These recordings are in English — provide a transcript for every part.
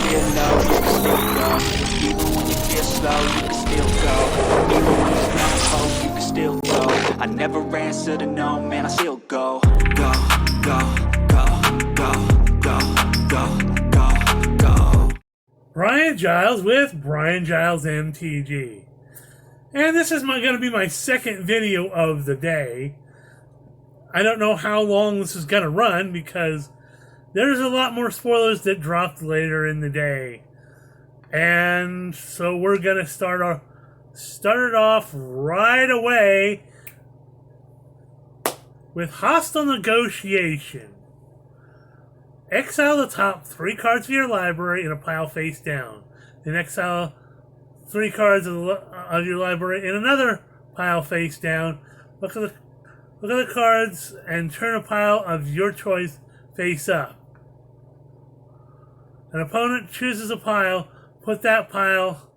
feel low, you can still go. Even when you feel slow, you can still go. Even when there's no hope, you can still go. I never answer to no, man, I still go. Go, go, go, go, go, go, go, go. Brian Giles with Brian Giles MTG. And this is going to be my second video of the day. I don't know how long this is going to run because there's a lot more spoilers that dropped later in the day. And so we're going to start it off right away with Hostile Negotiation. Exile the top 3 cards of your library in a pile face down. Then exile 3 cards of your library in another pile face down. Look at the cards and turn a pile of your choice face up. An opponent chooses a pile, put that pile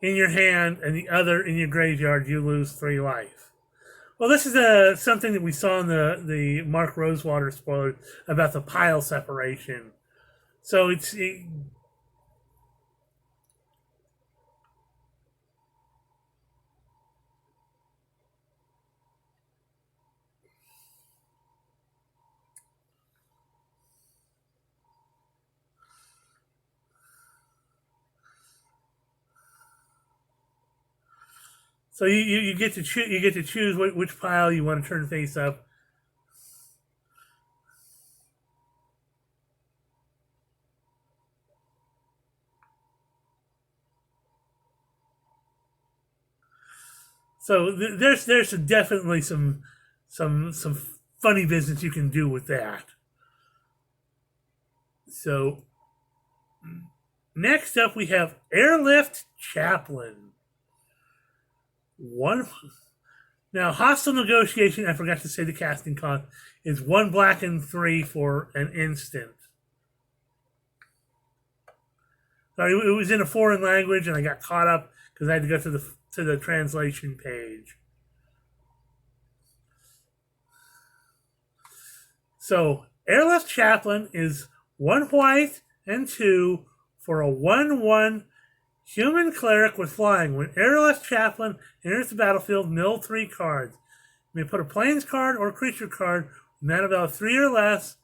in your hand and the other in your graveyard, you lose 3 life. Well, this is something that we saw in the Mark Rosewater spoiler about the pile separation. So So you get to choose which pile you want to turn face up. So there's definitely some funny business you can do with that. So next up we have Airlift Chaplain. Now, Hostile Negotiation, I forgot to say the casting cost, is 1 black and 3 for an instant. Sorry, it was in a foreign language and I got caught up because I had to go to the translation page. So, Airlift Chaplain is 1 white and 2 for a 1/1 human cleric with flying. When Airlift Chaplain enters the battlefield, mill 3 cards. You may put a plains card or creature card with mana value 3 or less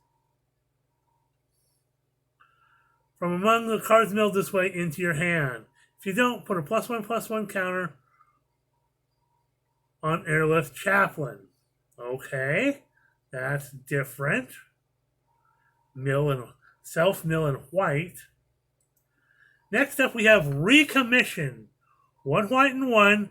from among the cards milled this way into your hand. If you don't, put a +1/+1 counter on Airlift Chaplain. Okay, that's different. Self-mill in white. Next up, we have Recommission. 1 white and 1.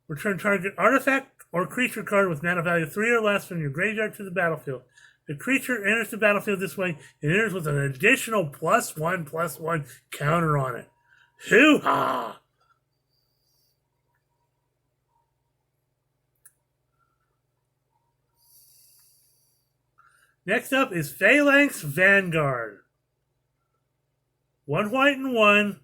Return target artifact or creature card with mana value 3 or less from your graveyard to the battlefield. The creature enters the battlefield this way. It enters with an additional +1/+1 counter on it. Hoo-ha! Next up is Phalanx Vanguard. 1 white and 1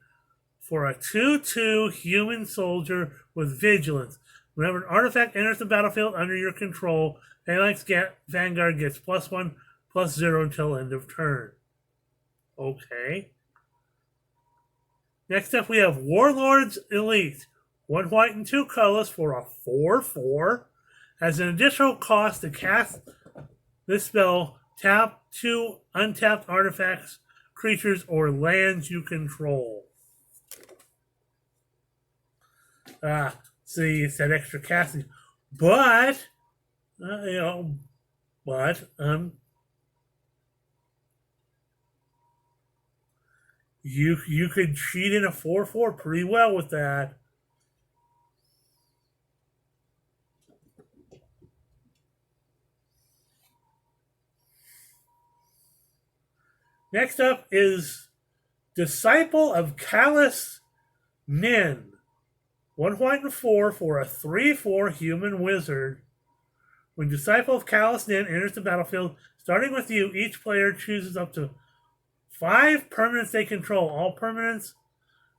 for a 2/2 human soldier with vigilance. Whenever an artifact enters the battlefield under your control, Phalanx Vanguard gets +1/+0 until end of turn. Okay. Next up we have Warlord's Elite. 1 white and 2 colorless for a 4/4. As an additional cost to cast this spell, tap 2 untapped artifacts, creatures, or lands you control. See, it's that extra casting. But, you could cheat in a 4/4 pretty well with that. Next up is Disciple of Callous Nin. 1 white and 4 for a 3/4 human wizard. When Disciple of Callous Nin enters the battlefield, starting with you, each player chooses up to 5 permanents they control. All permanents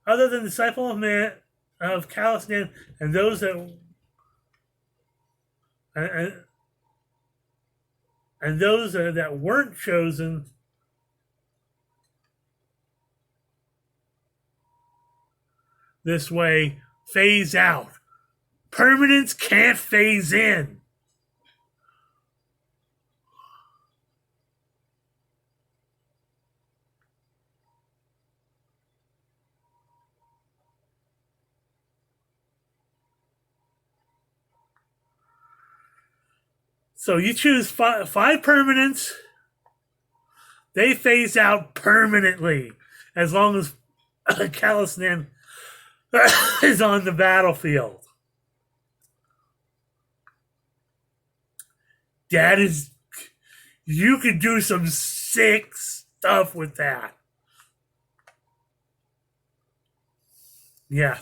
other than Disciple of Callous Nin and those that and those that weren't chosen this way phase out. Permanents can't phase in. So you choose five permanents. They phase out permanently as long as Callous Nin is on the battlefield. That is, you could do some sick stuff with that. Yeah.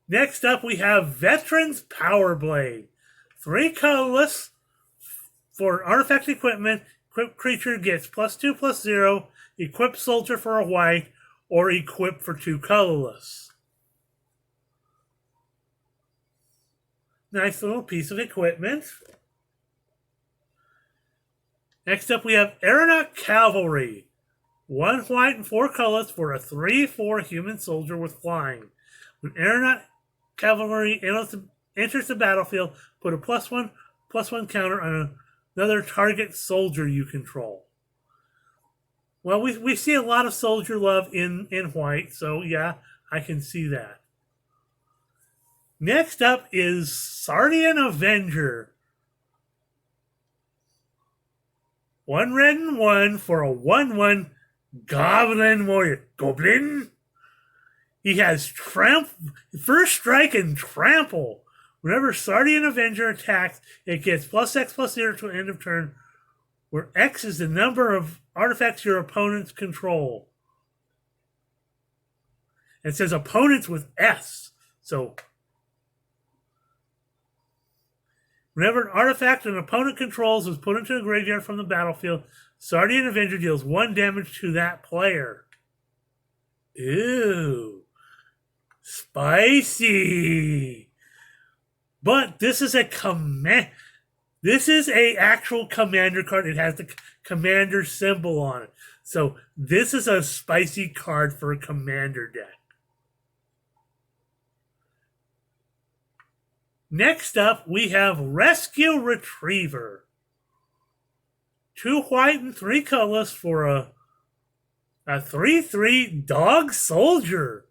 Next up, we have Veteran's Power Blade. 3 colorless for artifact equipment. Equipped creature gets +2/+0. Equipped soldier for a white, or equipped for 2 colorless. Nice little piece of equipment. Next up, we have Erina Cavalry. 1 white and 4 colors for a 3/4 human soldier with flying. When Erina Cavalry enters the battlefield, put a +1/+1 counter on another target soldier you control. Well, we see a lot of soldier love in white, so yeah, I can see that. Next up is Sardian Avenger. 1 red and 1 for a 1/1 Goblin Warrior. Goblin? He has first strike and trample. Whenever Sardian Avenger attacks, it gets +X/+0 to end of turn, where X is the number of artifacts your opponents control. It says opponents with S. So, whenever an artifact an opponent controls is put into a graveyard from the battlefield, Sardian Avenger deals 1 damage to that player. Ew. Spicy. But this is a actual commander card. It has the commander symbol on it. So this is a spicy card for a commander deck. Next up, we have Rescue Retriever. 2 white and 3 colors for a 3/3 dog soldier.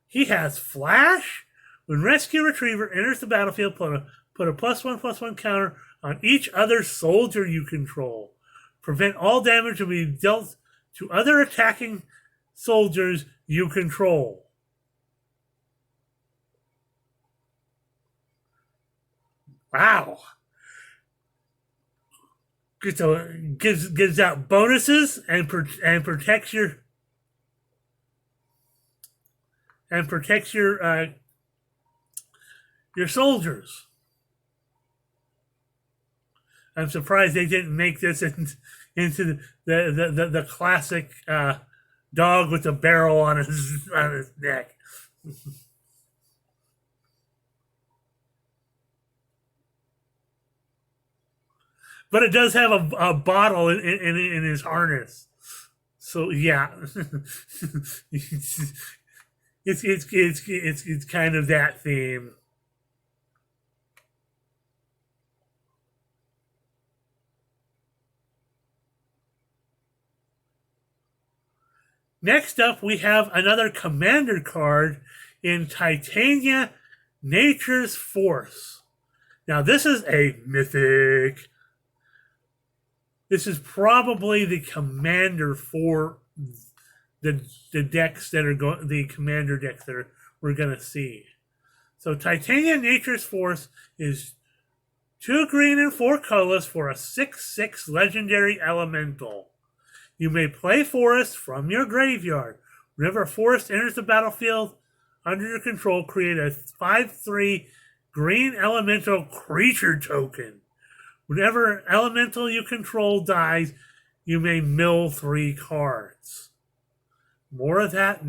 He has flash. When Rescue Retriever enters the battlefield, put a +1/+1 counter on each other soldier you control. Prevent all damage to be dealt to other attacking soldiers you control. Wow. So gives out bonuses and protects your your soldiers. I'm surprised they didn't make this into the classic dog with a barrel on his neck. But it does have a bottle in his harness. So yeah, it's kind of that theme. Next up, we have another commander card in Titania, Nature's Force. Now, this is a mythic. This is probably the commander for the decks that are going, the commander decks that we're going to see. So, Titania, Nature's Force is 2 green and 4 colors for a 6/6 legendary elemental. You may play forests from your graveyard. Whenever a forest enters the battlefield under your control, create a 5/3 green elemental creature token. Whenever elemental you control dies, you may mill 3 cards. More of that,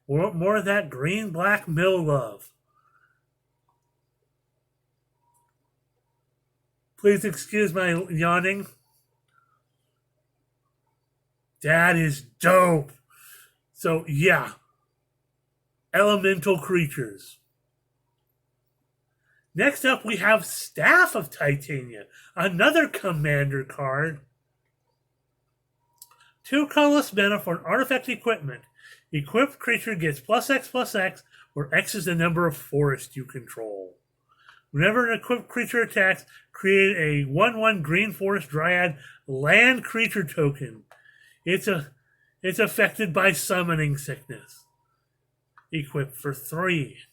more of that green-black mill love. Please excuse my yawning. That is dope. So, yeah. elemental creatures. Next up, we have Staff of Titania, another commander card. 2 colorless mana for an artifact equipment. Equipped creature gets +X/+X, where X is the number of forests you control. Whenever an equipped creature attacks, create a 1/1 green forest dryad land creature token. It's affected by summoning sickness. Equipped for 3.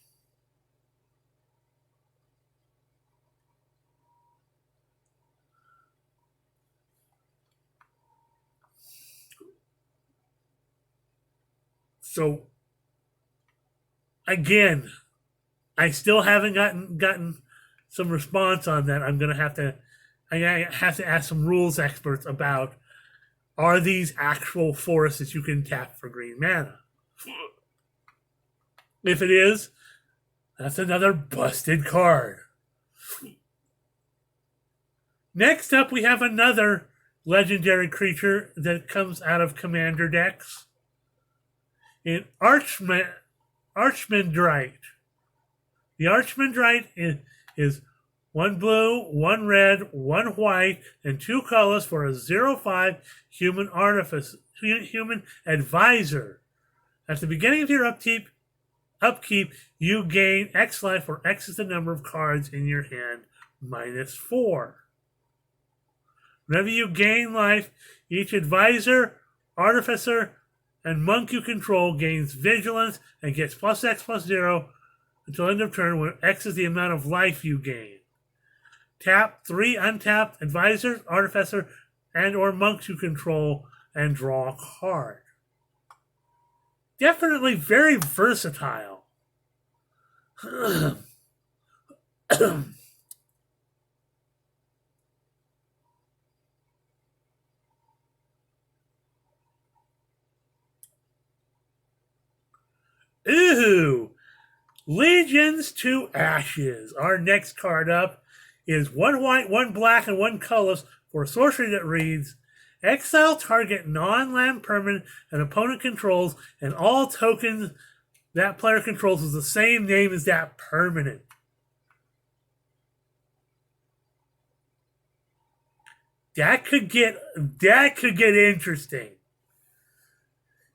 So, again, I still haven't gotten some response on that. I have to ask some rules experts about, are these actual forests that you can tap for green mana? If it is, that's another busted card. Next up, we have another legendary creature that comes out of commander decks. In Archman Drite. The Archman Drite is 1 blue, 1 red, 1 white, and 2 colors for a 0/5 human advisor. At the beginning of your upkeep, you gain X life, where X is the number of cards in your hand, -4. Whenever you gain life, each advisor, artificer, and monk you control gains vigilance and gets +X/+0 until end of turn, when X is the amount of life you gain. Tap 3 untapped advisors, artificer, and or monks you control and draw a card. Definitely very versatile. Ooh! Legions to Ashes. Our next card up is 1 white, 1 black, and 1 colorless for a sorcery that reads, exile target non-land permanent an opponent controls, and all tokens that player controls with the same name as that permanent. That could get interesting.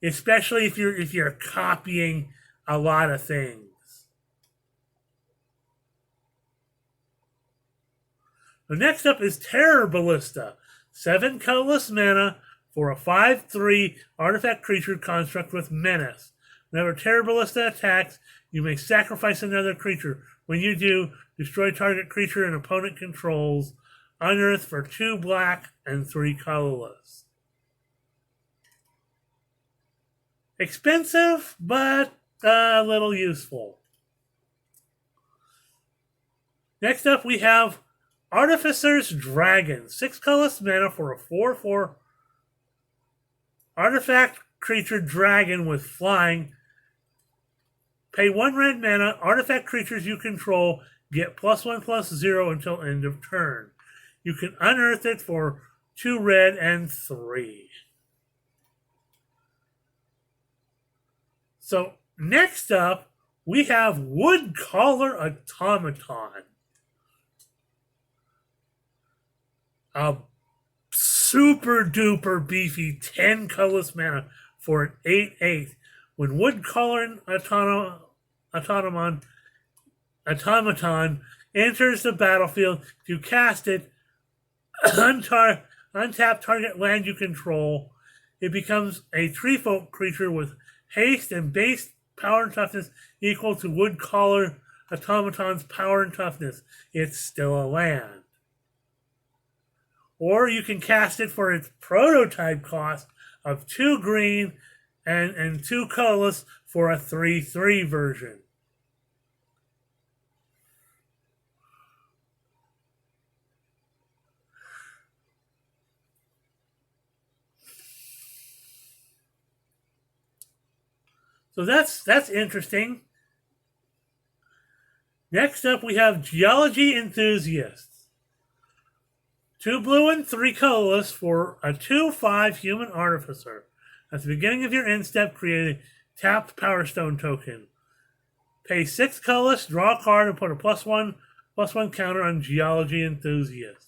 Especially if you're copying a lot of things. The next up is Terror Ballista. 7 colorless mana for a 5/3 artifact creature construct with menace. Whenever Terror Ballista attacks, you may sacrifice another creature. When you do, destroy target creature an opponent controls. Unearth for 2 black and 3 colorless. Expensive, but a little useful. Next up, we have Artificers Dragons. 6 colorless mana for a 4/4 artifact creature dragon with flying. Pay 1 red mana. Artifact creatures you control get +1/+0 until end of turn. You can unearth it for 2 red and 3. So next up, we have Woodcaller Automaton. A super duper beefy 10 colorless mana for an 8/8. When Woodcaller Automaton enters the battlefield, if you cast it, untap target land you control, it becomes a treefolk creature with haste and base power and toughness equal to Woodcaller Automaton's power and toughness. It's still a land. Or you can cast it for its prototype cost of 2 green and 2 colorless for a 3/3 version. So that's interesting. Next up, we have Geology Enthusiasts. 2 blue and 3 colorless for a 2/5 human artificer. At the beginning of your end step, create a tapped Power Stone token. Pay 6 colors, draw a card, and put a +1/+1 counter on Geology Enthusiasts.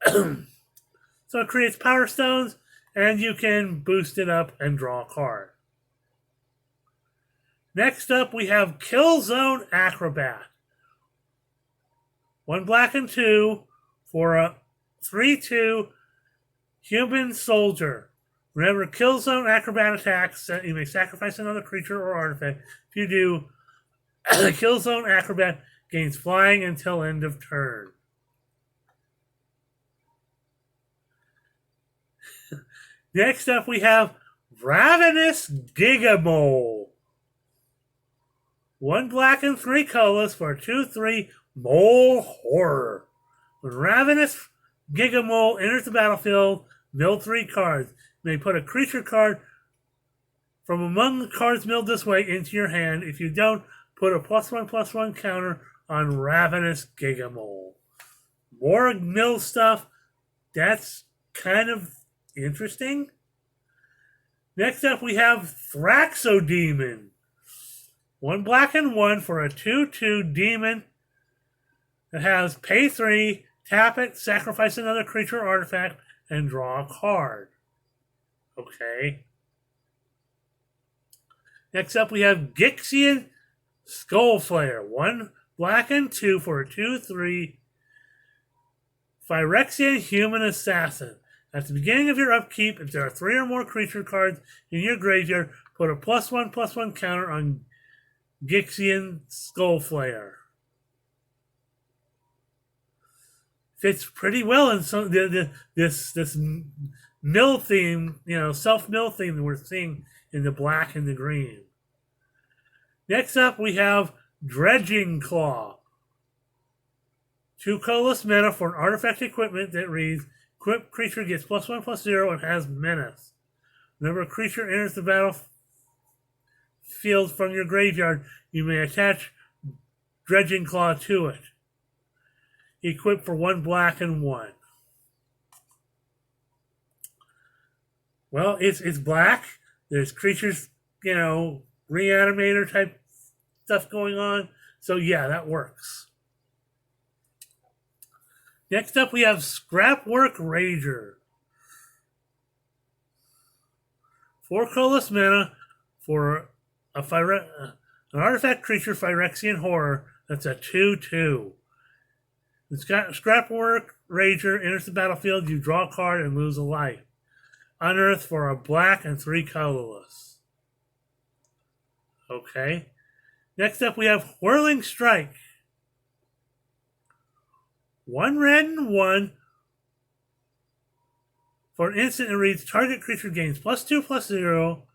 So it creates power stones, and you can boost it up and draw a card. Next up, we have Killzone Acrobat. 1 black and 2 for a 3/2 human soldier. Remember, Killzone Acrobat attacks, you may sacrifice another creature or artifact. If you do, Killzone Acrobat gains flying until end of turn. Next up, we have Ravenous Gigamole. 1 black and 3 colors for a 2/3 mole horror. When Ravenous Gigamole enters the battlefield, mill 3 cards. You may put a creature card from among the cards milled this way into your hand. If you don't, put a +1/+1 counter on Ravenous Gigamole. More mill stuff. That's kind of interesting. Next up, we have Fraxo Demon. 1 black and 1 for a 2/2 demon. It has pay 3, tap it, sacrifice another creature or artifact, and draw a card. Okay. Next up, we have Gixxion Skullfire. 1 black and 2 for a 2/3 Phyrexian Human Assassin. At the beginning of your upkeep, if there are 3 or more creature cards in your graveyard, put a +1/+1 counter on Gixxion Skullfire. Fits pretty well in some this mill theme, self-mill theme that we're seeing in the black and the green. Next up, we have Dredging Claw. 2 colorless mana for an artifact equipment that reads, equipped creature gets +1/+0 and has menace. Whenever a creature enters the battlefield from your graveyard, you may attach Dredging Claw to it. Equipped for 1 black and 1. Well, it's black. There's creatures, reanimator type stuff going on. So yeah, that works. Next up, we have Scrapwork Rager. 4 colorless mana for an artifact creature, Phyrexian Horror. That's a 2/2. The Scrapwork Rager enters the battlefield. You draw a card and lose a life. Unearth for a black and 3 colorless. Okay. Next up, we have Whirling Strike. 1 red and 1 for an instant. It reads, target creature gains +2/+0,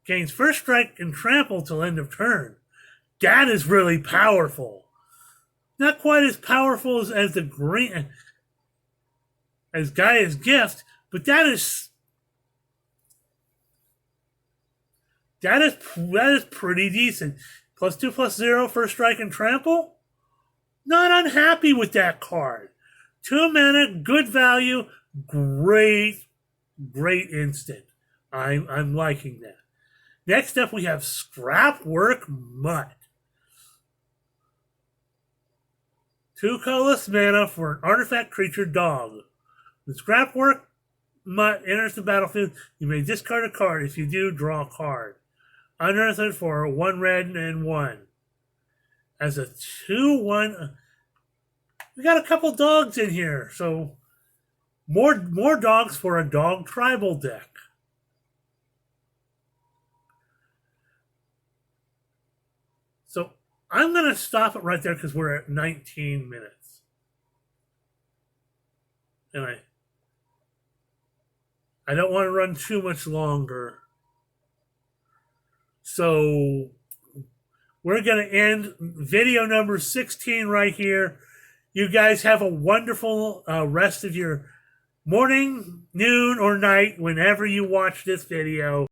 gains first strike and trample till end of turn. That is really powerful. Not quite as powerful as the green, as Gaia's Gift, but that is pretty decent. +2/+0, first strike and trample. Not unhappy with that card. 2 mana, good value, great instant. I'm liking that. Next up, we have Scrapwork Mutt. 2 colorless mana for an artifact creature dog. When Scrapwork Mutt enters the battlefield, you may discard a card. If you do, draw a card. Unearth it for 1 red and 1. As a 2/1, we got a couple dogs in here, so more dogs for a dog tribal deck. So I'm going to stop it right there because we're at 19 minutes. And I don't want to run too much longer. So we're going to end video number 16 right here. You guys have a wonderful rest of your morning, noon, or night whenever you watch this video.